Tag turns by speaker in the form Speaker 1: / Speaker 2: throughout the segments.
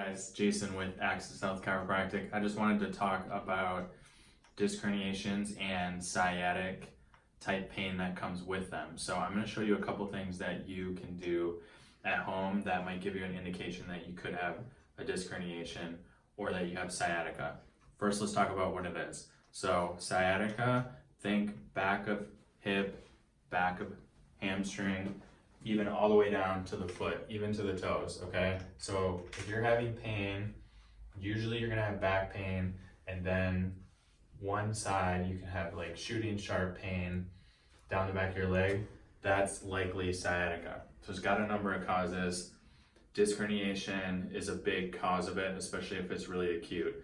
Speaker 1: guys, Jason with Access Health Chiropractic. I just wanted to talk about disc herniations and sciatic type pain that comes with them. So I'm going to show you a couple things that you can do at home that might give you an indication that you could have a disc herniation or that you have sciatica. First, let's talk about what it is. So sciatica, think back of hip, back of hamstring, even all the way down to the foot, even to the toes, okay? So if you're having pain, usually you're gonna have back pain, and then one side you can have like shooting sharp pain down the back of your leg. That's likely sciatica. So it's got a number of causes. Disc herniation is a big cause of it, especially if it's really acute.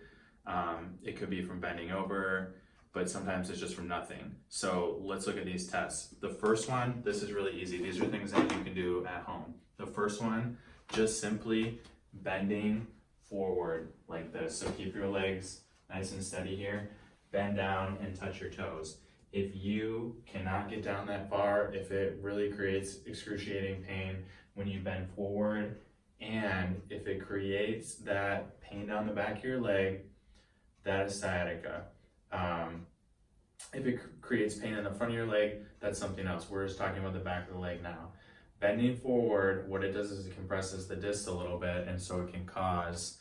Speaker 1: It could be from bending over, but sometimes it's just from nothing. So let's look at these tests. The first one, this is really easy. These are things that you can do at home. The first one, just simply bending forward like this. So keep your legs nice and steady here. Bend down and touch your toes. If you cannot get down that far, if it really creates excruciating pain when you bend forward, and if it creates that pain down the back of your leg, that is sciatica. If it creates pain in the front of your leg, that's something else. We're just talking about the back of the leg now. Bending forward, what it does is it compresses the disc a little bit, and so it can cause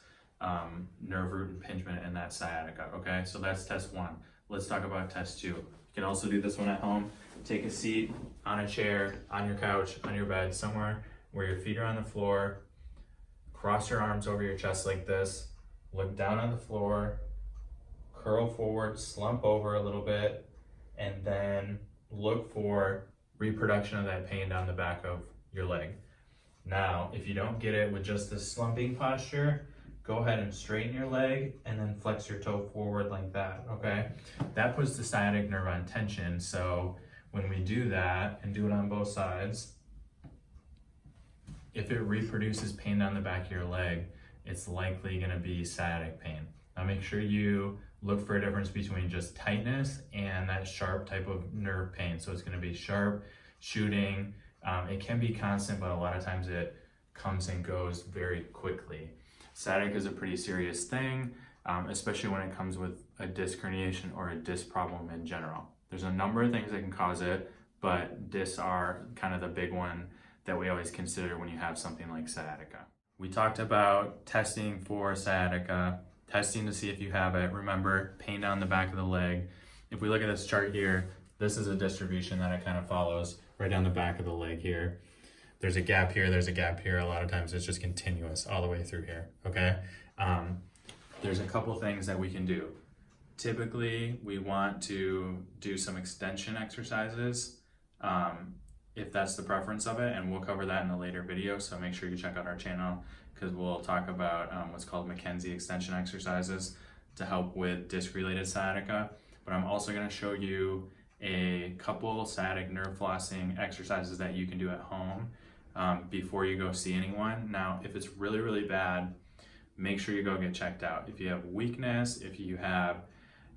Speaker 1: nerve root impingement and that sciatica, okay? So that's test one. Let's talk about test two. You can also do this one at home. Take a seat on a chair, on your couch, on your bed, somewhere where your feet are on the floor. Cross your arms over your chest like this. Look down on the floor. Curl forward, slump over a little bit, and then look for reproduction of that pain down the back of your leg. Now, if you don't get it with just this slumping posture, go ahead and straighten your leg and then flex your toe forward like that, okay? That puts the sciatic nerve on tension, so when we do that and do it on both sides, if it reproduces pain down the back of your leg, it's likely gonna be sciatic pain. Now make sure you look for a difference between just tightness and that sharp type of nerve pain. So it's gonna be sharp, shooting. It can be constant, but a lot of times it comes and goes very quickly. Sciatica is a pretty serious thing, especially when it comes with a disc herniation or a disc problem in general. There's a number of things that can cause it, but discs are kind of the big one that we always consider when you have something like sciatica. We talked about testing for sciatica, testing to see if you have it. Remember, pain down the back of the leg. If we look at this chart here, this is a distribution that it kind of follows right down the back of the leg here. There's a gap here, there's a gap here. A lot of times it's just continuous all the way through here, okay? There's a couple things that we can do. Typically, we want to do some extension exercises if that's the preference of it, and we'll cover that in a later video, so make sure you check out our channel because we'll talk about what's called McKenzie extension exercises to help with disc-related sciatica. But I'm also going to show you a couple sciatic nerve flossing exercises that you can do at home before you go see anyone. Now, if it's really, really bad, make sure you go get checked out. If you have weakness, if you have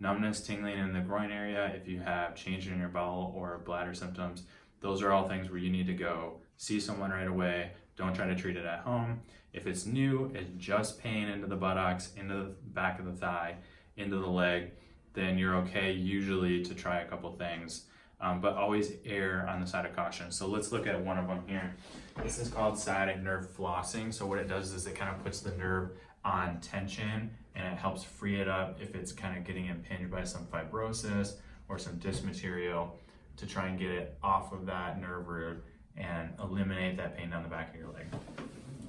Speaker 1: numbness, tingling in the groin area, if you have change in your bowel or bladder symptoms, those are all things where you need to go see someone right away. Don't try to treat it at home. If it's new, it's just pain into the buttocks, into the back of the thigh, into the leg, then you're okay usually to try a couple things, but always err on the side of caution. So let's look at one of them here. This is called sciatic nerve flossing. So what it does is it kind of puts the nerve on tension and it helps free it up if it's kind of getting impinged by some fibrosis or some disc material, to try and get it off of that nerve root and eliminate that pain down the back of your leg.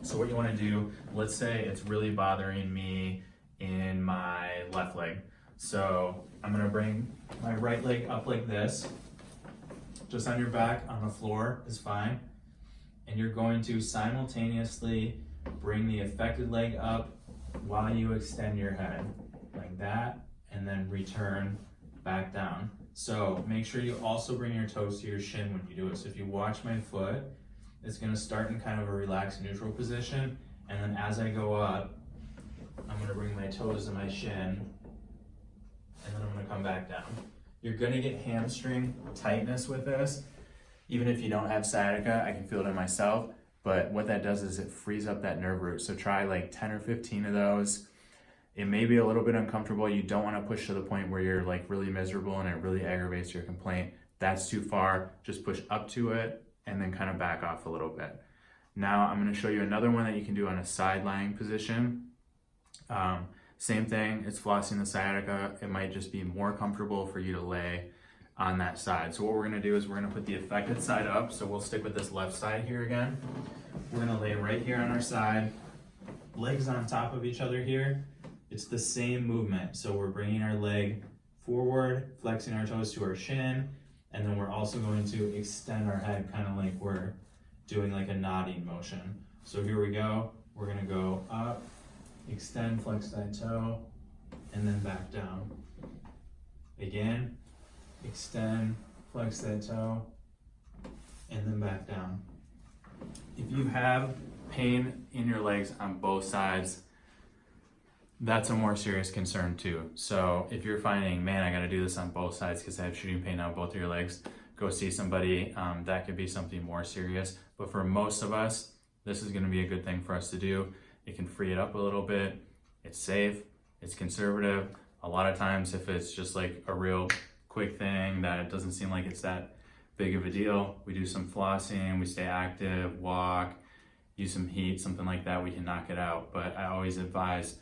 Speaker 1: So what you want to do, let's say it's really bothering me in my left leg. So I'm going to bring my right leg up like this, just on your back, on the floor is fine. And you're going to simultaneously bring the affected leg up while you extend your head like that, and then return back down. So make sure you also bring your toes to your shin when you do it. So if you watch my foot, it's going to start in kind of a relaxed neutral position, and then as I go up, I'm going to bring my toes to my shin, and then I'm going to come back down. You're going to get hamstring tightness with this. Even if you don't have sciatica, I can feel it in myself. But what that does is it frees up that nerve root. So try like 10 or 15 of those. It may be a little bit uncomfortable. You don't want to push to the point where you're like really miserable and it really aggravates your complaint. That's too far. Just push up to it and then kind of back off a little bit. Now I'm going to show you another one that you can do on a side lying position. Same thing, it's flossing the sciatica. It might just be more comfortable for you to lay on that side. So what we're gonna do is we're gonna put the affected side up. So we'll stick with this left side here again. We're gonna lay right here on our side, legs on top of each other here. It's the same movement. So we're bringing our leg forward, flexing our toes to our shin, and then we're also going to extend our head kind of like we're doing like a nodding motion. So here we go. We're gonna go up, extend, flex that toe, and then back down. Again, extend, flex that toe, and then back down. If you have pain in your legs on both sides, that's a more serious concern too. So if you're finding, man, I gotta do this on both sides because I have shooting pain on both of your legs, go see somebody. That could be something more serious. But for most of us, this is gonna be a good thing for us to do. It can free it up a little bit. It's safe, it's conservative. A lot of times if it's just like a real quick thing that it doesn't seem like it's that big of a deal, we do some flossing, we stay active, walk, use some heat, something like that, we can knock it out. But I always advise,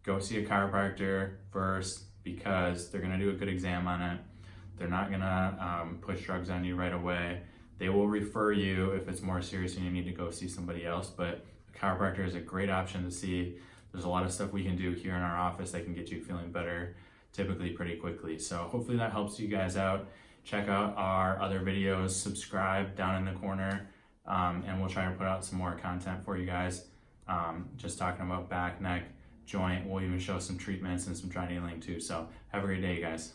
Speaker 1: go see a chiropractor first because they're gonna do a good exam on it. They're not gonna push drugs on you right away. They will refer you if it's more serious and you need to go see somebody else, but a chiropractor is a great option to see. There's a lot of stuff we can do here in our office that can get you feeling better, typically pretty quickly. So hopefully that helps you guys out. Check out our other videos, subscribe down in the corner, and we'll try to put out some more content for you guys. Just talking about back, neck, joint. We'll even show some treatments and some dry needling too. So have a great day, guys.